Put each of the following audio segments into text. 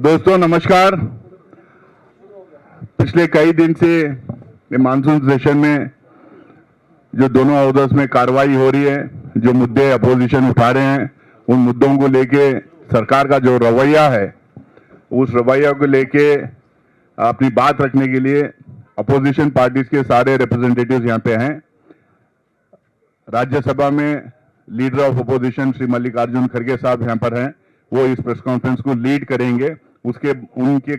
दोस्तों नमस्कार। पिछले कई दिन से ये मानसून सेशन में जो दोनों हाउसेस में कार्रवाई हो रही है, जो मुद्दे अपोजिशन उठा रहे हैं, उन मुद्दों को लेके सरकार का जो रवैया है, उस रवैया को लेके अपनी बात रखने के लिए अपोजिशन पार्टीज के सारे रिप्रेजेंटेटिव्स यहाँ पे हैं। राज्यसभा में leader of opposition Shri Mallikarjun खड़गे साहब यहाँ पर हैं। वो इस प्रेस कॉन्फ्रेंस को लीड करेंगे। उसके उनके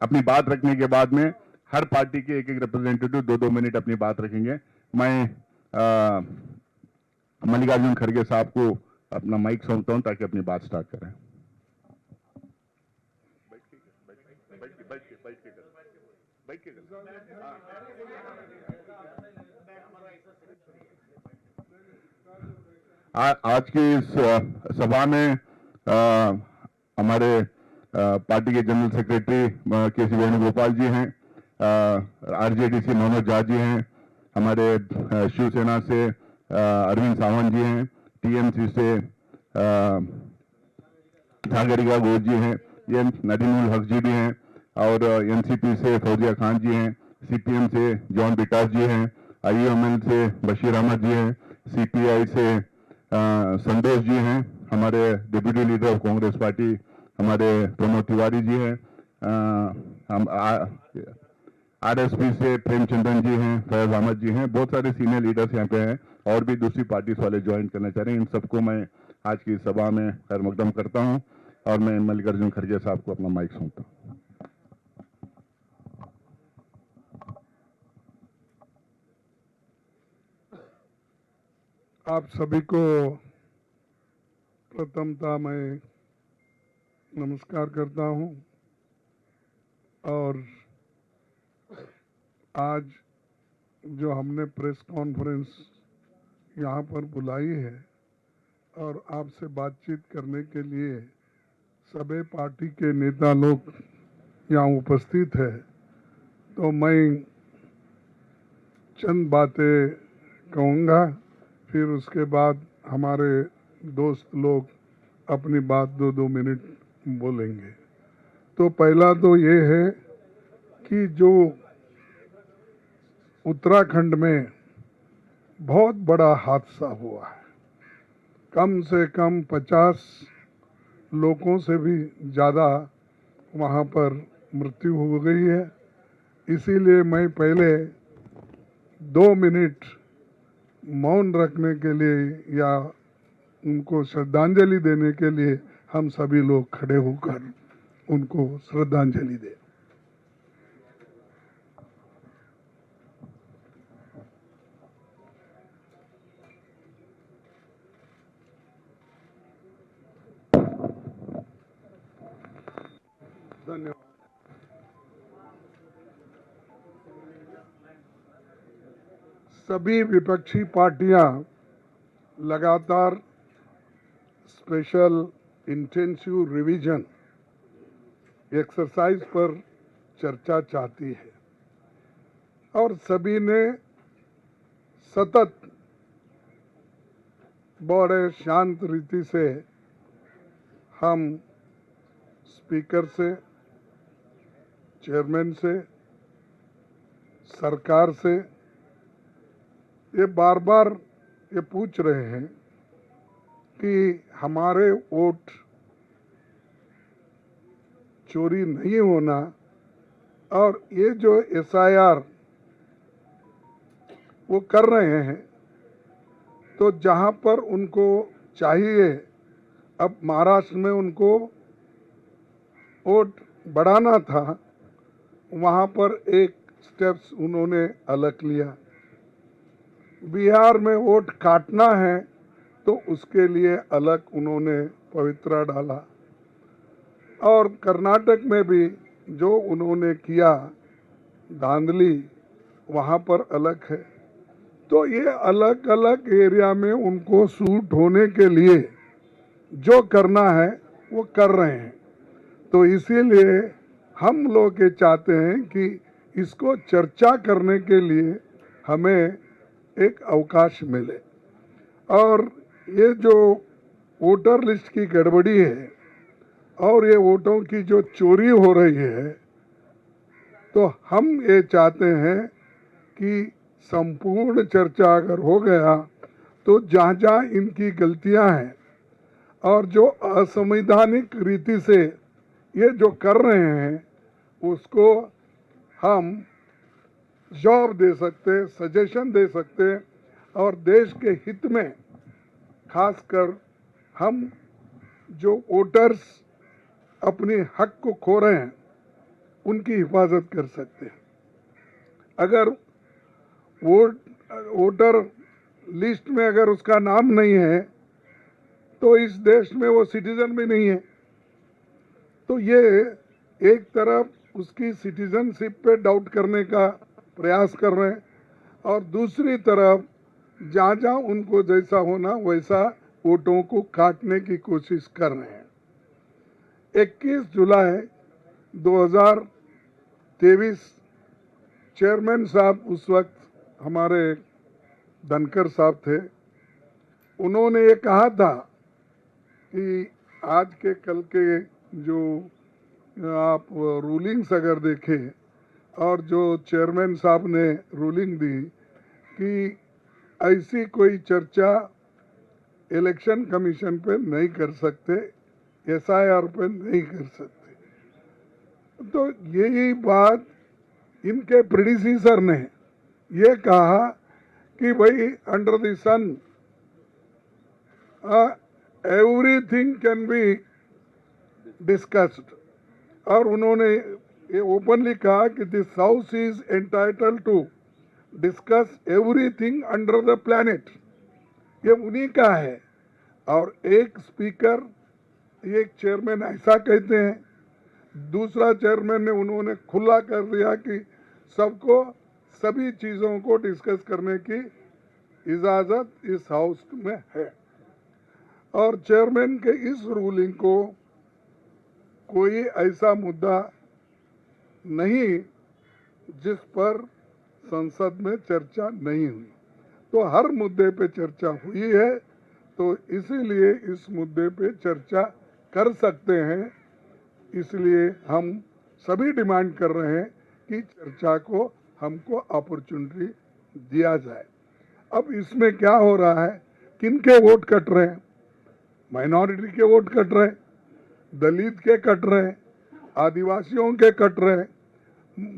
अपनी बात रखने के बाद में हर पार्टी के एक एक रिप्रेजेंटेटिव 2-2 मिनट अपनी बात रखेंगे। मैं मल्लिकार्जुन खड़गे साहब को अपना माइक सौंपता हूं ताकि अपनी बात स्टार्ट करें। आज की इस सभा में हमारे पार्टी के जनरल सेक्रेटरी के.सी. वेणुगोपाल जी हैं, आरजेडी से मनोज झा जी हैं, हमारे शिवसेना से अरविंद सावंत जी हैं, टीएमसी से झागरिका घोष जी हैं, ये नदीमुल हक जी भी हैं, और एनसीपी से फौजिया खान जी हैं, सीपीएम से जॉन बिटास जी हैं, आईयूएमएल से बशीर अहमद जी हैं, सीपीआई से संतोष जी हैं, हमारे deputy leader of Congress party हमारे प्रमोद तिवारी जी हैं, हम आरएसपी से प्रेमचंद्रन जी हैं, फैज अहमद जी हैं, बहुत सारे सीनियर लीडर्स यहाँ पे हैं और भी दूसरी पार्टीज वाले ज्वाइन करना चाह रहे हैं। इन सबको मैं आज की सभा में खैर मकदम करता हूँ और मैं मल्लिकार्जुन खड़गे साहब को अपना माइक सौंपता हूँ। आप सभी को प्रथमतः मैं नमस्कार करता हूं और आज जो हमने प्रेस कॉन्फ्रेंस यहाँ पर बुलाई है और आपसे बातचीत करने के लिए सभी पार्टी के नेता लोग यहाँ उपस्थित है, तो मैं चंद बातें कहूँगा, फिर उसके बाद हमारे दोस्त लोग अपनी बात 2-2 मिनट बोलेंगे। तो पहला तो ये है कि जो उत्तराखंड में बहुत बड़ा हादसा हुआ है, कम से कम 50 लोगों से भी ज़्यादा वहाँ पर मृत्यु हो गई है। इसीलिए मैं पहले 2 मिनट मौन रखने के लिए या उनको श्रद्धांजलि देने के लिए हम सभी लोग खड़े होकर उनको श्रद्धांजलि दें। धन्यवाद। सभी विपक्षी पार्टियां लगातार स्पेशल इंटेंसिव रिवीजन एक्सरसाइज पर चर्चा चाहती है और सभी ने सतत बड़े शांत रीति से हम स्पीकर से, चेयरमैन से, सरकार से ये बार बार ये पूछ रहे हैं कि हमारे वोट चोरी नहीं होना, और ये जो एसआईआर वो कर रहे हैं, तो जहां पर उनको चाहिए, अब महाराष्ट्र में उनको वोट बढ़ाना था, वहां पर एक स्टेप्स उन्होंने अलग लिया। बिहार में वोट काटना है तो उसके लिए अलग उन्होंने पवित्रा डाला, और कर्नाटक में भी जो उन्होंने किया धांधली, वहाँ पर अलग है। तो ये अलग अलग एरिया में उनको सूट होने के लिए जो करना है वो कर रहे हैं। तो इसीलिए हम लोग ये चाहते हैं कि इसको चर्चा करने के लिए हमें एक अवकाश मिले, और ये जो वोटर लिस्ट की गड़बड़ी है और ये वोटों की जो चोरी हो रही है, तो हम ये चाहते हैं कि संपूर्ण चर्चा अगर हो गया तो जहाँ जहाँ इनकी गलतियां हैं और जो असंवैधानिक रीति से ये जो कर रहे हैं उसको हम जवाब दे सकते, सजेशन दे सकते, और देश के हित में खासकर हम जो वोटर्स अपने हक को खो रहे हैं उनकी हिफाजत कर सकते हैं। अगर वोटर लिस्ट में अगर उसका नाम नहीं है तो इस देश में वो सिटीजन भी नहीं है। तो ये एक तरफ उसकी सिटीजनशिप पे डाउट करने का प्रयास कर रहे हैं, और दूसरी तरफ जहाँ जहाँ उनको जैसा होना वैसा वोटों को काटने की कोशिश कर रहे हैं। 21 जुलाई 2023 चेयरमैन साहब उस वक्त हमारे धनखड़ साहब थे, उन्होंने ये कहा था कि आज के कल के जो आप रूलिंग्स अगर देखें और जो चेयरमैन साहब ने रूलिंग दी कि ऐसी कोई चर्चा इलेक्शन कमीशन पे नहीं कर सकते, SIR पे नहीं कर सकते, तो यही बात इनके प्रेडिसीसर ने ये कहा कि भाई under the sun everything can be discussed, और उन्होंने ये ओपनली कहा कि this house is entitled to discuss everything under the planet. ये उन्हीं का है, और एक स्पीकर, एक चेयरमैन ऐसा कहते हैं, दूसरा चेयरमैन ने उन्होंने खुला कर दिया कि सबको सभी चीज़ों को डिस्कस करने की इजाज़त इस हाउस में है। और चेयरमैन के इस रूलिंग को कोई ऐसा मुद्दा नहीं जिस पर संसद में चर्चा नहीं हुई, तो हर मुद्दे पे चर्चा हुई है, तो इसीलिए इस मुद्दे पे चर्चा कर सकते हैं। इसलिए हम सभी डिमांड कर रहे हैं कि चर्चा को हमको अपॉर्चुनिटी दिया जाए। अब इसमें क्या हो रहा है, किनके वोट कट रहे हैं? माइनॉरिटी के वोट कट रहे हैं, दलित के कट रहे हैं, आदिवासियों के कट रहे हैं,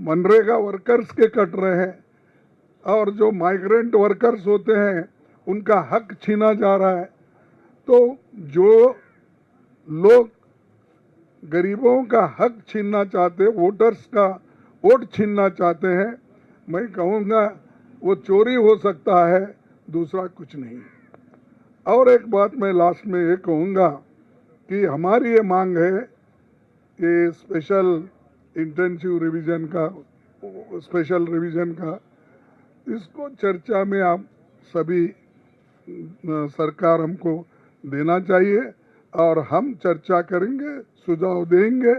मनरेगा वर्कर्स के कट रहे हैं, और जो माइग्रेंट वर्कर्स होते हैं उनका हक छीना जा रहा है। तो जो लोग गरीबों का हक छीनना चाहते, वोटर्स का वोट छीनना चाहते हैं, मैं कहूँगा वो चोरी हो सकता है, दूसरा कुछ नहीं। और एक बात मैं लास्ट में ये कहूँगा कि हमारी ये मांग है कि स्पेशल इंटेंसिव रिवीजन का, स्पेशल रिवीजन का, इसको चर्चा में आप सभी सरकार हमको देना चाहिए, और हम चर्चा करेंगे, सुझाव देंगे,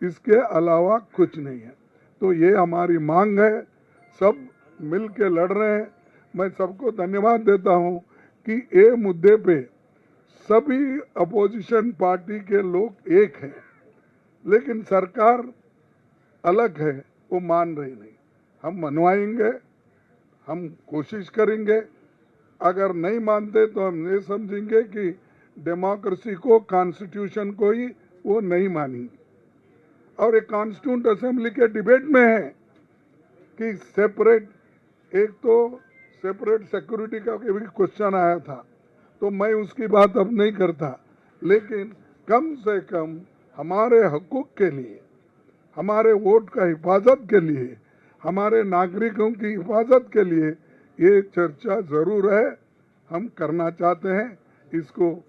इसके अलावा कुछ नहीं है। तो ये हमारी मांग है, सब मिल के लड़ रहे हैं। मैं सबको धन्यवाद देता हूँ कि ये मुद्दे पे सभी अपोजिशन पार्टी के लोग एक हैं, लेकिन सरकार अलग है, वो मान रही नहीं। हम मनवाएंगे, हम कोशिश करेंगे, अगर नहीं मानते तो हम ये समझेंगे कि डेमोक्रेसी को, कॉन्स्टिट्यूशन को ही वो नहीं मानेंगे। और एक कॉन्स्टिट्यूंट असेंबली के डिबेट में है कि सेपरेट, एक तो सेपरेट सिक्योरिटी का भी क्वेश्चन आया था, तो मैं उसकी बात अब नहीं करता, लेकिन कम से कम हमारे हकूक़ के लिए, हमारे वोट का हिफाजत के लिए, हमारे नागरिकों की हिफाजत के लिए ये चर्चा ज़रूर है, हम करना चाहते हैं इसको,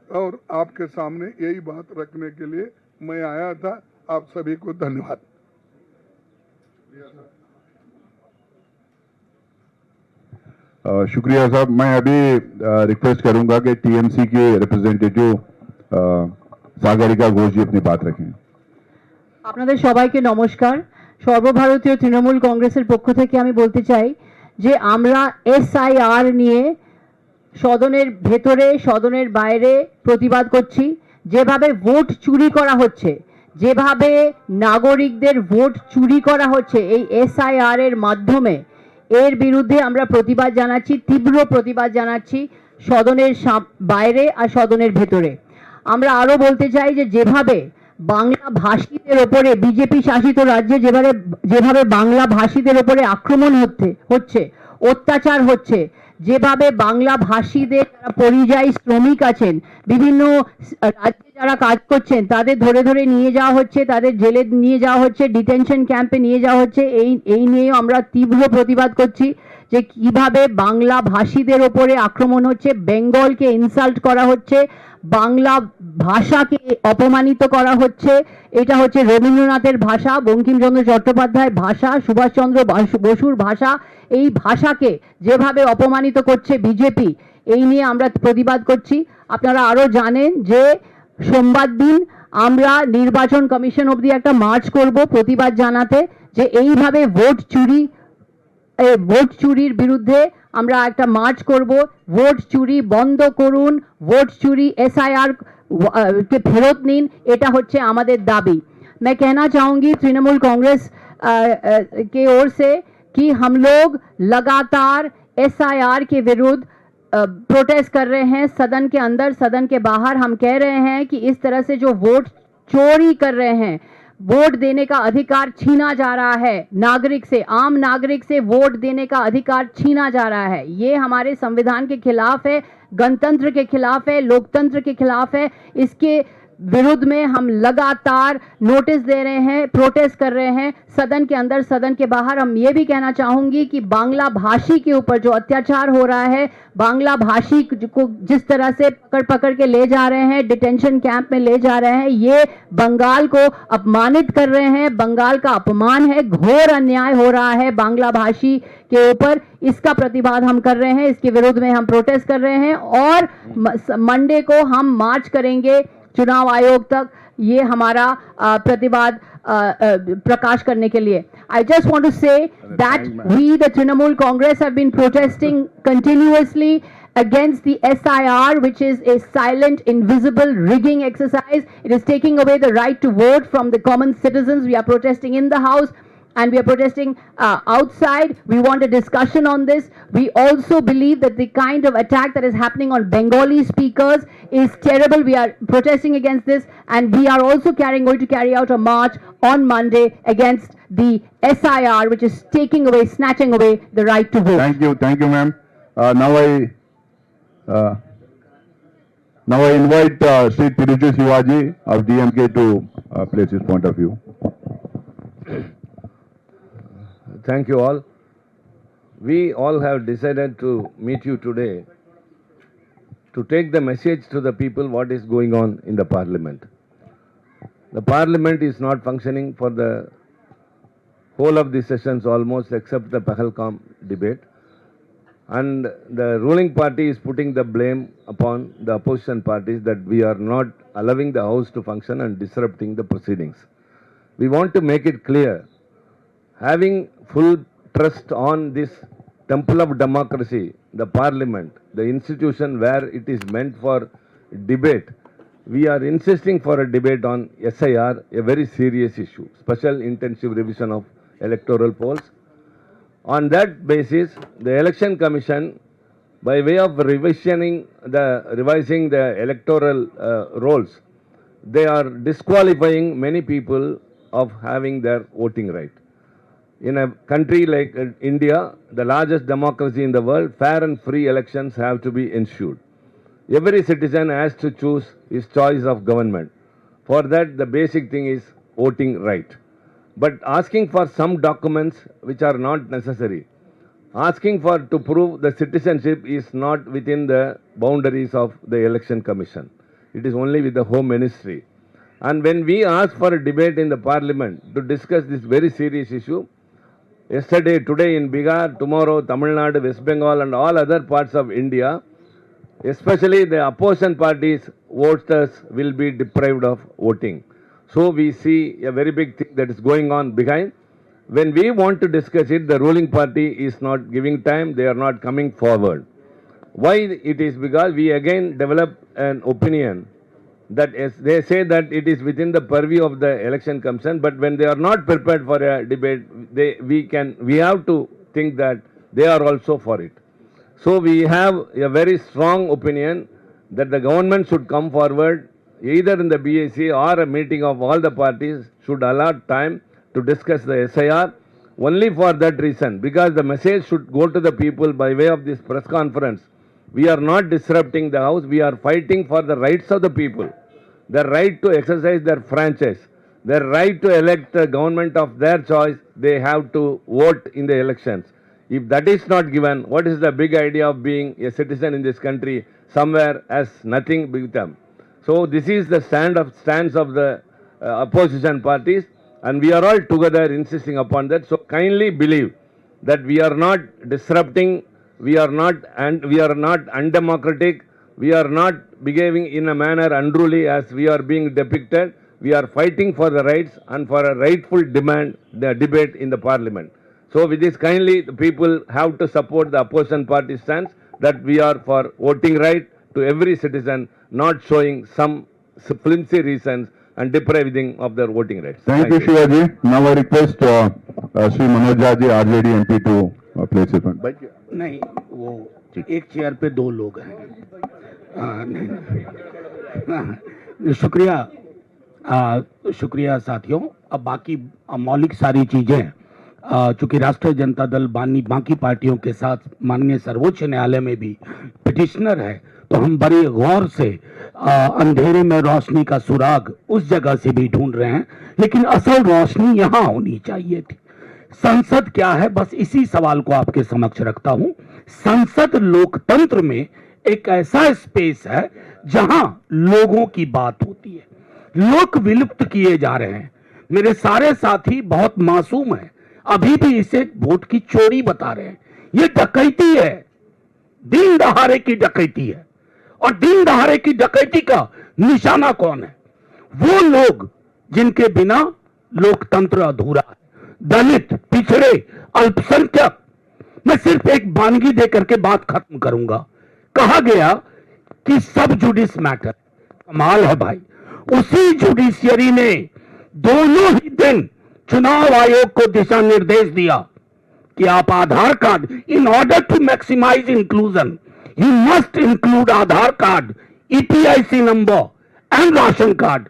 और आपके सामने यही बात रखने के लिए मैं आया था। आप सभी को धन्यवाद। शुक्रिया साहब। मैं अभी रिक्वेस्ट करूंगा कि टीएमसी के रिप्रेजेंटेटिव सागरिका घोष जी अपनी बात रखें। আপনাদের সবাইকে নমস্কার। সর্বভারতীয় তৃণমূল কংগ্রেসের পক্ষ থেকে আমি বলতে চাই যে আমরা SIR নিয়ে সদনের ভেতরে, সদনের বাইরে প্রতিবাদ করছি। যেভাবে ভোট চুরি করা হচ্ছে, যেভাবে নাগরিকদের ভোট চুরি করা হচ্ছে এই এসআইআর এর মাধ্যমে, এর বিরুদ্ধে আমরা প্রতিবাদ জানাচ্ছি, তীব্র প্রতিবাদ জানাচ্ছি সদনের বাইরে আর সদনের ভেতরে। আমরা আরো বলতে চাই যে যেভাবে বাংলা ভাষীদের ওপরে বিজেপি শাসিত রাজ্যে যেভাবে বাংলা ভাষীদের ওপরে আক্রমণ হচ্ছে, অত্যাচার হচ্ছে, যেভাবে বাংলা ভাষীদের যারা পরিযায়ী শ্রমিক আছেন, বিভিন্ন রাজ্যে যারা কাজ করছেন, তাদের ধরে ধরে নিয়ে যাওয়া হচ্ছে, তাদের জেলে নিয়ে যাওয়া হচ্ছে, ডিটেনশন ক্যাম্পে নিয়ে যাওয়া হচ্ছে, এই নিয়েও আমরা তীব্র প্রতিবাদ করছি যে কিভাবে বাংলা ভাষীদের ওপরে আক্রমণ হচ্ছে, বেঙ্গলকে ইনসাল্ট করা হচ্ছে, বাংলা ভাষাকে অপমানিত করা হচ্ছে। এটা হচ্ছে রবীন্দ্রনাথের ভাষা, বঙ্কিমচন্দ্র চট্টোপাধ্যায়ের ভাষা, সুভাষচন্দ্র বসুর ভাষা। এই ভাষাকে যেভাবে অপমানিত করছে বিজেপি, এই নিয়ে আমরা প্রতিবাদ করছি। আপনারা আরো জানেন যে সোমবার দিন আমরা নির্বাচন কমিশন অবধি একটা মার্চ করব প্রতিবাদ জানাতে যে এইভাবে ভোট চুরির বিরুদ্ধে আমরা একটা মার্চ করব। ভোট চুরি বন্ধ করুন, ভোট চুরি एसआईआर के फेरत नीन, এটা হচ্ছে আমাদের দাবি। मैं कहना चाहूंगी तृणमूल कांग्रेस के ओर से कि हम लोग लगातार एसआईआर के विरुद्ध प्रोटेस्ट कर रहे हैं, सदन के अंदर सदन के बाहर। हम कह रहे हैं कि इस तरह से जो वोट चोरी कर रहे हैं, वोट देने का अधिकार छीना जा रहा है नागरिक से, आम नागरिक से वोट देने का अधिकार छीना जा रहा है, ये हमारे संविधान के खिलाफ है, गणतंत्र के खिलाफ है, लोकतंत्र के खिलाफ है। इसके विरुद्ध में हम लगातार नोटिस दे रहे हैं, प्रोटेस्ट कर रहे हैं, सदन के अंदर सदन के बाहर। हम ये भी कहना चाहूंगी कि बांग्ला भाषी के ऊपर जो अत्याचार हो रहा है, बांग्ला भाषी को जिस तरह से पकड़ के ले जा रहे हैं, डिटेंशन कैंप में ले जा रहे हैं, ये बंगाल को अपमानित कर रहे हैं, बंगाल का अपमान है, घोर अन्याय हो रहा है बांग्ला भाषी के ऊपर। इसका प्रतिवाद हम कर रहे हैं, इसके विरुद्ध में हम प्रोटेस्ट कर रहे हैं और मंडे को हम मार्च करेंगे चुनाव आयोग तक, ये हमारा प्रतिवाद प्रकाश करने के लिए। I just want to say that we, the Trinamool Congress, have been protesting continuously against the SIR, which is a silent, invisible rigging exercise. It is taking away the right to vote from the common citizens. We are protesting in the House and we are protesting outside. We want a discussion on this. We also believe that the kind of attack that is happening on Bengali speakers is terrible. We are protesting against this, and we are also going to carry out a march on Monday against the SIR, which is snatching away the right to vote. Thank you, ma'am. Now I invite Sri Tiruchi Shivaji of DMK to place his point of view. Thank you all. We all have decided to meet you today to take the message to the people what is going on in the parliament. The parliament is not functioning for the whole of the sessions almost except the Pahalgam debate, and the ruling party is putting the blame upon the opposition parties that we are not allowing the house to function and disrupting the proceedings. We want to make it clear, having full trust on this temple of democracy, the parliament, the institution where it is meant for debate, we are insisting for a debate on SIR, a very serious issue, special intensive revision of electoral polls. On that basis, the election commission, by way of revising the electoral rolls, they are disqualifying many people of having their voting right. In a country like India, the largest democracy in the world, fair and free elections have to be ensured. Every citizen has to choose his choice of government. For that, the basic thing is voting right. But asking for some documents which are not necessary, asking for to prove the citizenship is not within the boundaries of the election commission. It is only with the Home Ministry. And when we ask for a debate in the parliament to discuss this very serious issue, yesterday, today in Bihar, tomorrow Tamil Nadu, West Bengal and all other parts of India, especially the opposition parties, voters will be deprived of voting. So we see a very big thing that is going on behind. When we want to discuss it, the ruling party is not giving time, they are not coming forward. Why it is? Because we again develop an opinion that they say that it is within the purview of the election commission, but when they are not prepared for a debate, we have to think that they are also for it. So we have a very strong opinion that the government should come forward either in the BAC or a meeting of all the parties should allot time to discuss the SIR only for that reason, because the message should go to the people by way of this press conference. We are not disrupting the house, we are fighting for the rights of the people, their right to exercise their franchise, their right to elect a government of their choice. They have to vote in the elections. If that is not given, what is the big idea of being a citizen in this country somewhere as nothing with them? So this is the stance of the opposition parties, and we are all together insisting upon that. So kindly believe that we are not disrupting, we are not undemocratic, we are not behaving in a manner unruly as we are being depicted. We are fighting for the rights and for a rightful debate in the parliament. So with this, kindly the people have to support the opposition party stance that we are for voting right to every citizen, not showing some flimsy reasons and depriving of their voting rights. Thank you, Shivaji. Now I request Sri Manoj Jhaji, RJD MP, to place it on. नहीं, वो एक chair पे दो लोग हैं। नहीं, शुक्रिया साथियों। अब बाकी मौलिक सारी चीजें चूंकि राष्ट्रीय जनता दल बाकी पार्टियों के साथ माननीय सर्वोच्च न्यायालय में भी पिटिशनर है, तो हम बड़ी गौर से अंधेरे में रोशनी का सुराग उस जगह से भी ढूंढ रहे हैं, लेकिन असल रोशनी यहाँ होनी चाहिए थी। संसद क्या है, बस इसी सवाल को आपके समक्ष रखता हूं। संसद लोकतंत्र में एक ऐसा स्पेस है जहां लोगों की बात होती है। लोग विलुप्त किए जा रहे हैं। मेरे सारे साथी बहुत मासूम हैं, अभी भी इसे वोट की चोरी बता रहे हैं। ये डकैती है, दिन दहाड़े की डकैती है। और दिन दहाड़े की डकैती का निशाना कौन है? वो लोग जिनके बिना लोकतंत्र अधूरा है। दलित, पिछड़े, अल्पसंख्यक। मैं सिर्फ एक वानगी देकर के बात खत्म करूंगा। कहा गया कि सब जुडिस मैटर। कमाल है भाई, उसी जुडिशियरी ने दोनों ही दिन चुनाव आयोग को दिशा निर्देश दिया कि आप Aadhaar card, in order to maximise inclusion, you must include Aadhaar card, EPIC number and ration card.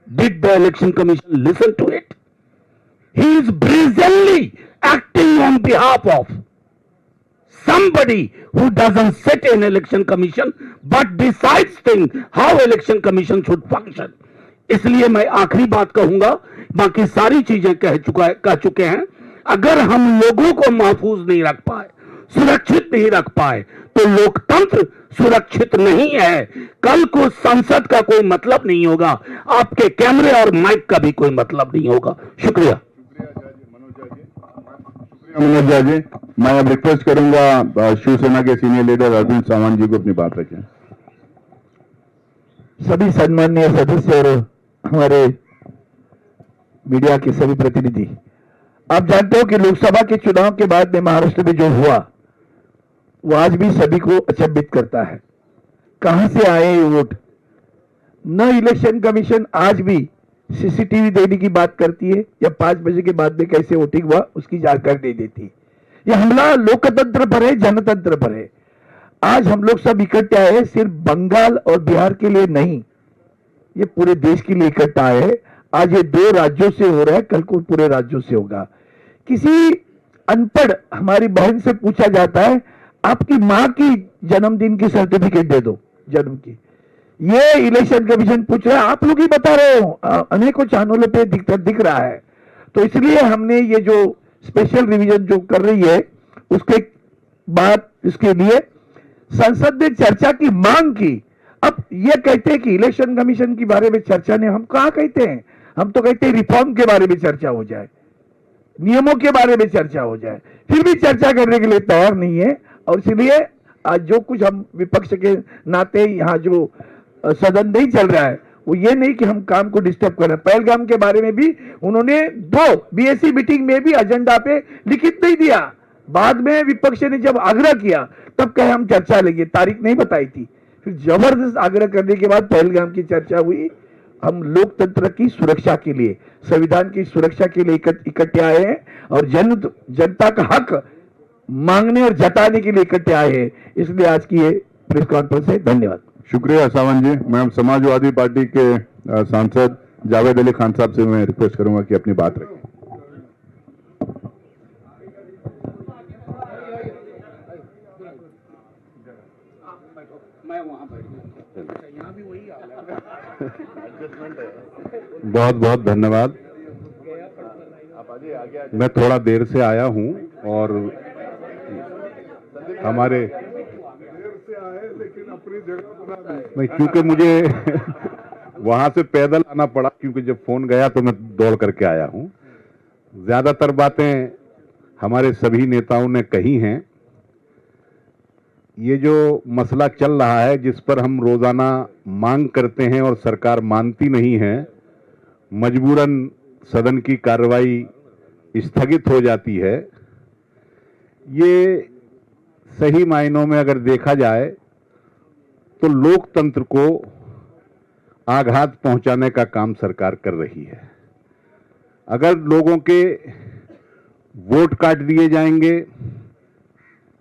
Did the election commission listen to it? He is brazenly acting on behalf of somebody who doesn't sit in election commission but decides things how election commission should function. इसलिए मैं आखिरी बात कहूंगा, बाकी सारी चीजें कह चुके हैं। अगर हम लोगों को महफूज नहीं रख पाए, सुरक्षित नहीं रख पाए, तो लोकतंत्र सुरक्षित नहीं है। कल को संसद का कोई मतलब नहीं होगा, आपके कैमरे और माइक का भी कोई मतलब नहीं होगा। शुक्रिया। मनोज जी, मैं अब रिक्वेस्ट करूंगा शिवसेना के सीनियर लीडर अरविंद सावंत जी को अपनी बात रखें। सभी सम्माननीय सदस्य और हमारे मीडिया के सभी प्रतिनिधि, आप जानते हो कि लोकसभा के चुनाव के बाद में महाराष्ट्र में जो हुआ वो आज भी सभी को अचंभित करता है। कहां से आए ये वोट? न इलेक्शन कमीशन आज भी सीसीटीवी देने की बात करती है या 5 बजे के बाद में कैसे वोटिंग हुआ उसकी जानकारी नहीं देती। यह हमला लोकतंत्र पर है, जनतंत्र पर है। आज हम लोग सब इकट्ठे आए, सिर्फ बंगाल और बिहार के लिए नहीं, ये पूरे देश के लिए इकट्ठा है। आज ये 2 राज्यों से हो रहा है, कल को पूरे राज्यों से होगा। किसी अनपढ़ हमारी बहन से पूछा जाता है, आपकी मां की जन्मदिन की सर्टिफिकेट दे दो, जन्म की। ये इलेक्शन कमीशन पूछ रहा है, आप लोग ही बता रहे हो, अनेकों चैनलों पे दिख रहा है। तो इसलिए हमने ये जो स्पेशल रिवीजन जो कर रही है उसके बाद इसके लिए संसद ने चर्चा की मांग की। अब ये कहते हैं कि इलेक्शन कमीशन के बारे में चर्चा ने, हम कहा कहते हैं, हम तो कहते हैं रिफॉर्म के बारे में चर्चा हो जाए, नियमों के बारे में चर्चा हो जाए। फिर भी चर्चा करने के लिए तैयार नहीं है। और इसलिए आज जो कुछ हम विपक्ष के नाते यहाँ जो सदन नहीं चल रहा है वो ये नहीं कि हम काम को डिस्टर्ब कर रहे हैं। पहलगाम के बारे में भी उन्होंने 2 BAC मीटिंग में भी एजेंडा पे लिखित नहीं दिया। बाद में विपक्ष ने जब आग्रह किया तब कहे हम चर्चा लेंगे, तारीख नहीं बताई थी। फिर जबरदस्त आग्रह करने के बाद पहलगाम की चर्चा हुई। हम लोकतंत्र की सुरक्षा के लिए, संविधान की सुरक्षा के लिए इकट्ठे आए हैं और जनता का हक मांगने और जताने के लिए इकट्ठे आए हैं। इसलिए आज की ये प्रेस कॉन्फ्रेंस है। धन्यवाद। शुक्रिया सावंत जी। मैं समाजवादी पार्टी के सांसद जावेद अली खान साहब से मैं रिक्वेस्ट करूंगा कि अपनी बात रखें। बहुत बहुत धन्यवाद। मैं थोड़ा देर से आया हूं और हमारे लेकिन अपनी जगह बना दी। नहीं, क्योंकि मुझे वहां से पैदल आना पड़ा, क्योंकि जब फोन गया तो मैं दौड़ करके आया हूं। ज्यादातर बातें हमारे सभी नेताओं ने कही हैं। ये जो मसला चल रहा है, जिस पर हम रोजाना मांग करते हैं और सरकार मानती नहीं है, मजबूरन सदन की कार्रवाई स्थगित हो जाती है, ये सही मायनों में अगर देखा जाए तो लोकतंत्र को आघात पहुंचाने का काम सरकार कर रही है। अगर लोगों के वोट काट दिए जाएंगे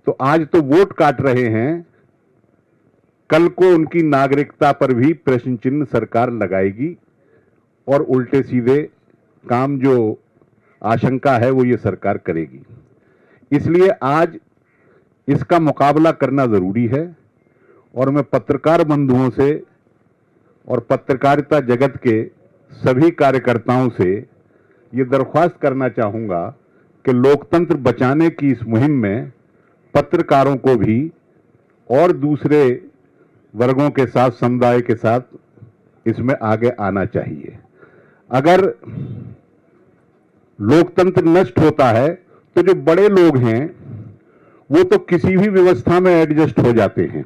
तो आज तो वोट काट रहे हैं, कल को उनकी नागरिकता पर भी प्रश्न चिन्ह सरकार लगाएगी और उल्टे सीधे काम जो आशंका है वो ये सरकार करेगी। इसलिए आज इसका मुकाबला करना जरूरी है और मैं पत्रकार बंधुओं से और पत्रकारिता जगत के सभी कार्यकर्ताओं से ये दरख्वास्त करना चाहूंगा कि लोकतंत्र बचाने की इस मुहिम में पत्रकारों को भी और दूसरे वर्गों के साथ, समुदाय के साथ इसमें आगे आना चाहिए। अगर लोकतंत्र नष्ट होता है तो जो बड़े लोग हैं वो तो किसी भी व्यवस्था में एडजस्ट हो जाते हैं,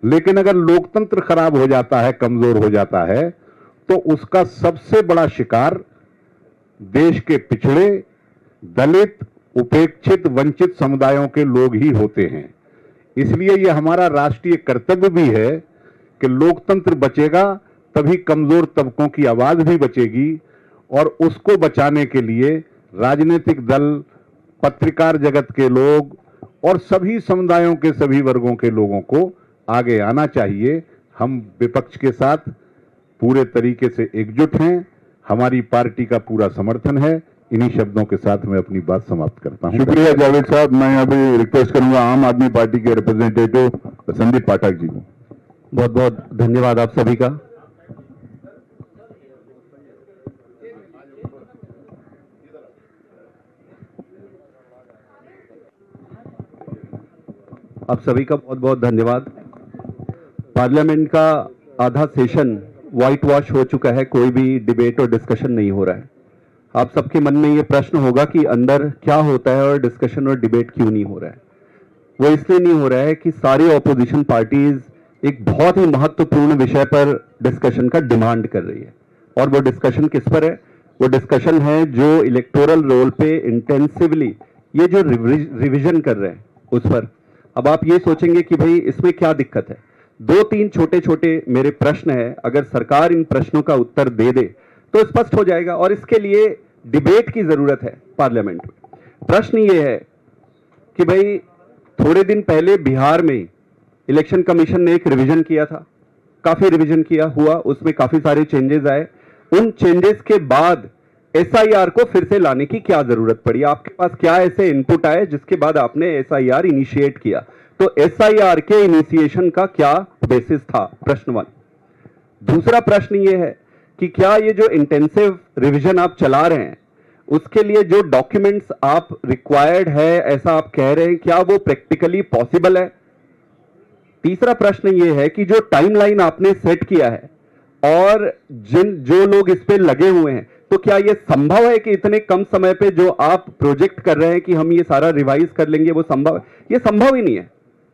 लेकिन अगर लोकतंत्र खराब हो जाता है, कमजोर हो जाता है, तो उसका सबसे बड़ा शिकार देश के पिछड़े, दलित, उपेक्षित, वंचित समुदायों के लोग ही होते हैं। इसलिए यह हमारा राष्ट्रीय कर्तव्य भी है कि लोकतंत्र बचेगा तभी कमजोर तबकों की आवाज भी बचेगी, और उसको बचाने के लिए राजनीतिक दल, पत्रकार जगत के लोग और सभी समुदायों के सभी वर्गों के लोगों को आगे आना चाहिए। हम विपक्ष के साथ पूरे तरीके से एकजुट हैं, हमारी पार्टी का पूरा समर्थन है। इन्हीं शब्दों के साथ मैं अपनी बात समाप्त करता हूं। शुक्रिया जावेद साहब। मैं अभी रिक्वेस्ट करूंगा आम आदमी पार्टी के रिप्रेजेंटेटिव संदीप पाठक जी को। बहुत बहुत धन्यवाद आप सभी का। आप सभी का बहुत बहुत धन्यवाद। पार्लियामेंट का आधा सेशन व्हाइट वॉश हो चुका है, कोई भी डिबेट और डिस्कशन नहीं हो रहा है। आप सबके मन में ये प्रश्न होगा कि अंदर क्या होता है और डिस्कशन और डिबेट क्यों नहीं हो रहा है। वो इसलिए नहीं हो रहा है कि सारी ऑपोजिशन पार्टीज एक बहुत ही महत्वपूर्ण विषय पर डिस्कशन का डिमांड कर रही है। और वो डिस्कशन किस पर है? वो डिस्कशन है जो इलेक्टोरल रोल पे इंटेंसिवली ये जो रिविजन कर रहे हैं उस पर। अब आप ये सोचेंगे कि भाई इसमें क्या दिक्कत है। 2-3 छोटे छोटे मेरे प्रश्न है, अगर सरकार इन प्रश्नों का उत्तर दे दे तो स्पष्ट हो जाएगा, और इसके लिए डिबेट की जरूरत है पार्लियामेंट में। प्रश्न ये है कि भाई थोड़े दिन पहले बिहार में इलेक्शन कमीशन ने एक रिवीजन किया था, काफी रिवीजन किया हुआ, उसमें काफी सारे चेंजेस आए। उन चेंजेस के बाद एसआईआर को फिर से लाने की क्या जरूरत पड़ी? आपके पास क्या ऐसे इनपुट आए जिसके बाद आपने एसआईआर इनिशिएट किया? तो एसआईआर के इनिशिएशन का क्या बेसिस था? प्रश्न 1। दूसरा प्रश्न ये है कि क्या ये जो इंटेंसिव रिवीजन आप चला रहे हैं उसके लिए जो डॉक्यूमेंट्स आप रिक्वायर्ड है, ऐसा आप कह रहे हैं, क्या वो प्रैक्टिकली पॉसिबल है? तीसरा प्रश्न ये है कि जो टाइमलाइन आपने सेट किया है और जो लोग इस पे लगे हुए हैं, तो क्या ये संभव है कि इतने कम समय पे जो आप प्रोजेक्ट कर रहे हैं कि हम ये सारा रिवाइज कर लेंगे, वो संभव है? ये संभव ही नहीं है,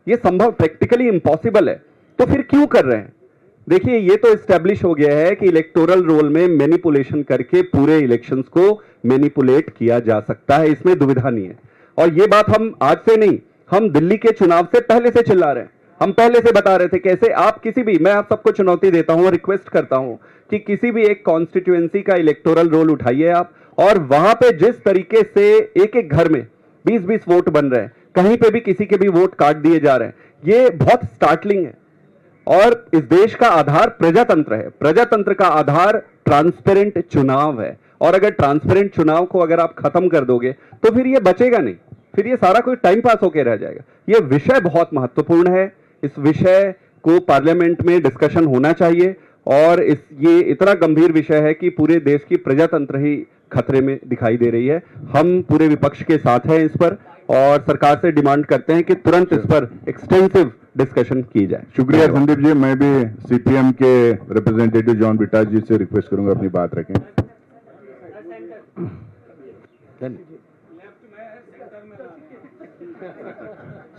ये संभव प्रैक्टिकली इम्पॉसिबल है। तो फिर क्यों कर रहे हैं? देखिए, ये तो एस्टेब्लिश हो गया है कि इलेक्टोरल रोल में मैनिपुलेशन करके पूरे इलेक्शंस को मैनिपुलेट किया जा सकता है, इसमें दुविधा नहीं है। और ये बात हम आज से नहीं, हम दिल्ली के चुनाव से पहले से चिल्ला रहे हैं। हम पहले से बता रहे थे कैसे आप किसी भी, मैं आप सबको चुनौती देता हूं और रिक्वेस्ट करता हूं कि किसी भी एक कॉन्स्टिट्यूएंसी का इलेक्टोरल रोल उठाइए आप, और वहां पे जिस तरीके से एक एक घर में 20-20 वोट बन रहे हैं, कहीं पे भी किसी के भी वोट काट दिए जा रहे हैं, ये बहुत स्टार्टलिंग है। और इस देश का आधार प्रजातंत्र है, प्रजातंत्र का आधार ट्रांसपेरेंट चुनाव है, और अगर ट्रांसपेरेंट चुनाव को अगर आप खत्म कर दोगे तो फिर ये बचेगा नहीं, फिर ये सारा कोई टाइम पास होकर रह जाएगा। ये विषय बहुत महत्वपूर्ण है, इस विषय को पार्लियामेंट में डिस्कशन होना चाहिए, और ये इतना गंभीर विषय है कि पूरे देश की प्रजातंत्र ही खतरे में दिखाई दे रही है। हम पूरे विपक्ष के साथ हैं इस पर, और सरकार से डिमांड करते हैं कि तुरंत इस पर एक्सटेंसिव डिस्कशन की जाए। शुक्रिया संदीप जी। मैं भी सीपीएम के रिप्रेजेंटेटिव जॉन बिटास जी से रिक्वेस्ट करूंगा अपनी बात रखें।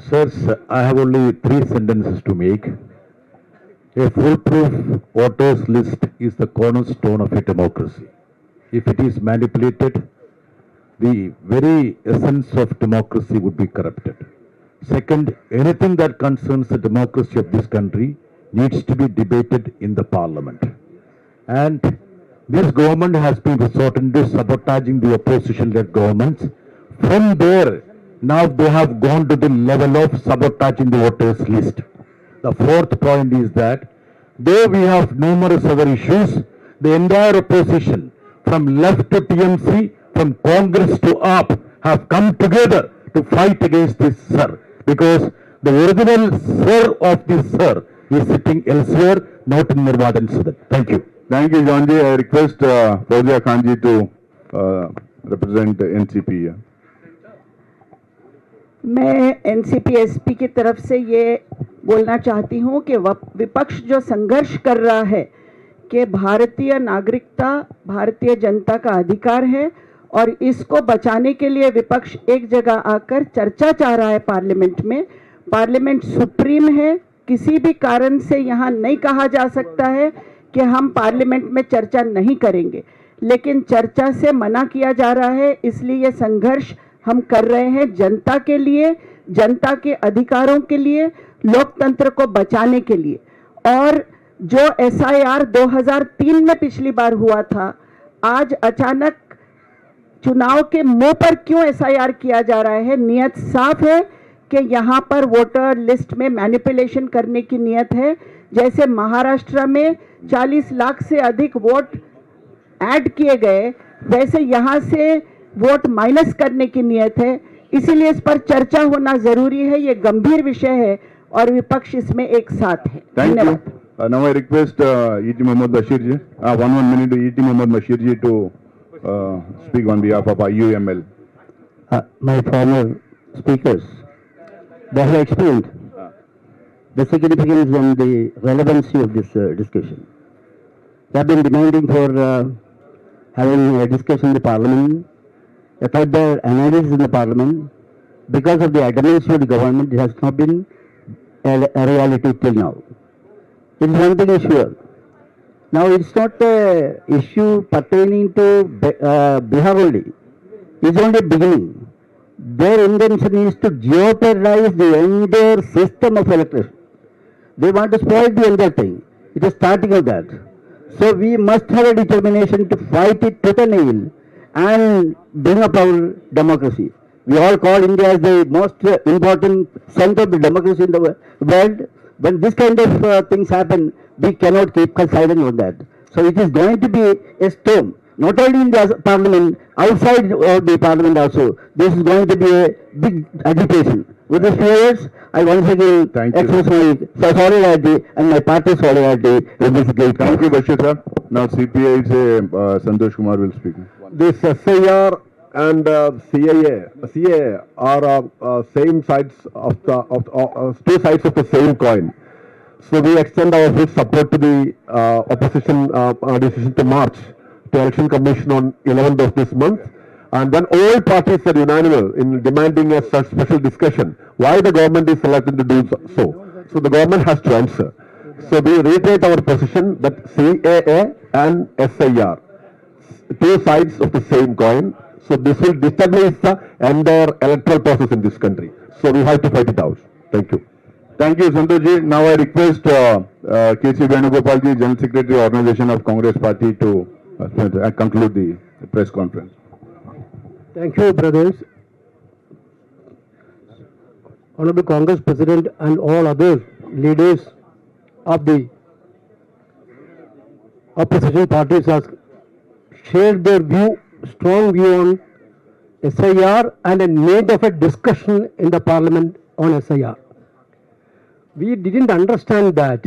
Sirs, I have only 3 sentences to make. A foolproof voters list is the cornerstone of a democracy. If it is manipulated, the very essence of democracy would be corrupted. Second, anything that concerns the democracy of this country needs to be debated in the parliament. And this government has been resorting to sabotaging the opposition-led governments. From there, now they have gone to the level of sabotaging the voters list. The fourth point is that though we have numerous other issues, the entire opposition from left to TMC, from Congress to AAP have come together to fight against this sir, because the original sir of this sir is sitting elsewhere, not in Nirvadan Sudan. Thank you. Thank you, John ji. I request Fauzia Khan ji to represent NCP here. मैं NCP-SP की तरफ से ये बोलना चाहती हूँ कि विपक्ष जो संघर्ष कर रहा है कि भारतीय नागरिकता भारतीय जनता का अधिकार है, और इसको बचाने के लिए विपक्ष एक जगह आकर चर्चा चाह रहा है पार्लियामेंट में। पार्लियामेंट सुप्रीम है, किसी भी कारण से यहाँ नहीं कहा जा सकता है कि हम पार्लियामेंट में चर्चा नहीं करेंगे, लेकिन चर्चा से मना किया जा रहा है। इसलिए ये संघर्ष हम कर रहे हैं जनता के लिए, जनता के अधिकारों के लिए, लोकतंत्र को बचाने के लिए। और जो एसआईआर 2003 में पिछली बार हुआ था, आज अचानक चुनाव के मुंह पर क्यों एसआईआर किया जा रहा है? नियत साफ है कि यहाँ पर वोटर लिस्ट में मैनिपुलेशन करने की नियत है। जैसे महाराष्ट्र में 40 लाख से अधिक वोट ऐड किए गए, वैसे यहाँ से वोट माइनस करने की नियत है। इसीलिए इस पर चर्चा होना जरूरी है, ये गंभीर विषय है और विपक्ष इसमें एक साथ है। धन्यवाद। Now I request E.T. Mohammad Bashir ji, one minute to E.T. Mohammad Bashir ji to speak on behalf of IUML. My former speakers, they have explained the significance and the relevancy of this discussion. They have been demanding for having a discussion in the parliament, a further analysis in the parliament. Because of the adamance of the government, it has not been a reality till now. It is one thing is sure. Now it's not a issue pertaining to Bihar only. It's only beginning. Their intention is to jeopardize the entire system of election. They want to spoil the entire thing. It is starting of that. So we must have a determination to fight it to the nail and bring up our democracy. We all call India as the most important center of the democracy in the world. When this kind of things happen, we cannot keep silent on that. So it is going to be a storm, not only in the parliament, outside of the parliament also. This is going to be a big agitation. With these few words, I once again express my solidarity and my party's solidarity with this great cause. Thank you, Bashir sir. Now CPI से Santosh Kumar will speak. This SIR and CA are same sides of the two sides of the same coin. So we extend our full support to the opposition decision to march to Election Commission on 11th of this month. And when all parties are unanimous in demanding a such special discussion, why the government is selected to do so? So the government has to answer. So we reiterate our position that CAA and SIR, two sides of the same coin. So this will destabilize the entire electoral process in this country. So we have to fight it out. Thank you. Thank you, Santosh ji. Now I request K.C. Venugopal ji, General Secretary, Organization of Congress Party, to conclude the press conference. Thank you, brothers. Honorable Congress President and all other leaders of the opposition parties have shared their view, strong view on SIR and a need of a discussion in the parliament on SIR. We didn't understand that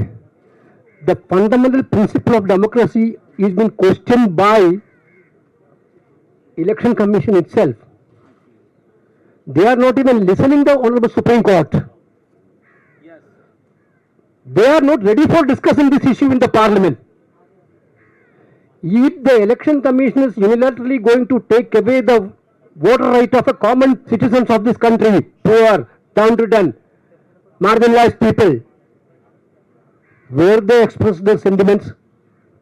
the fundamental principle of democracy is being questioned by Election Commission itself. They are not even listening to the Honorable Supreme Court. They are not ready for discussing this issue in the parliament. If the Election Commission is unilaterally going to take away the voter right of a common citizens of this country, poor, downtrodden, marginalized people, where they express their sentiments,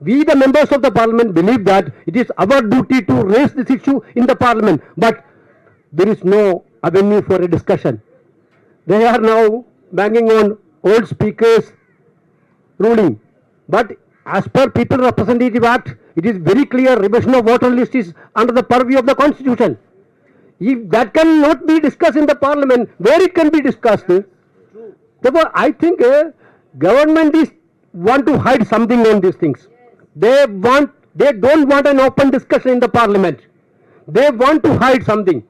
we the members of the parliament believe that it is our duty to raise this issue in the parliament, but there is no avenue for a discussion. They are now banging on old speakers ruling, but as per People Representative Act, it is very clear revision of voter list is under the purview of the Constitution. If that cannot be discussed in the parliament, where it can be discussed? Therefore, I think government is want to hide something on these things. They don't want an open discussion in the parliament. They want to hide something.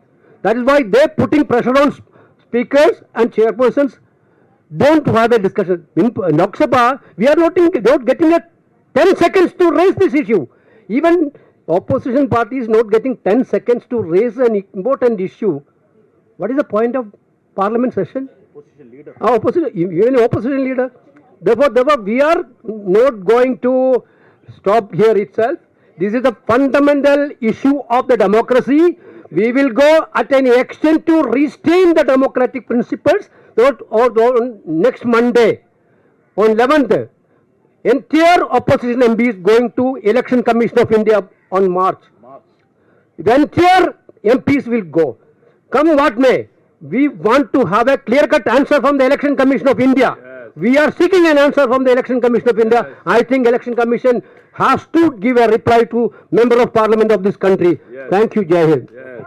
That is why they are putting pressure on speakers and chairpersons. Don't have a discussion. In Lok Sabha, we are not getting a 10 seconds to raise this issue. Even opposition party is not getting 10 seconds to raise an important issue. What is the point of parliament session? Opposition leader. Therefore, we are not going to stop here itself. This is a fundamental issue of the democracy. We will go at any extent to restrain the democratic principles. Or next Monday, on 11th, entire opposition MP is going to Election Commission of India on March. The entire MPs will go. Come what may, we want to have a clear-cut answer from the Election Commission of India. Yes. We are seeking an answer from the Election Commission of India. Yes. I think Election Commission has to give a reply to Member of Parliament of this country. Yes. Thank you, Jai Hind. Yes.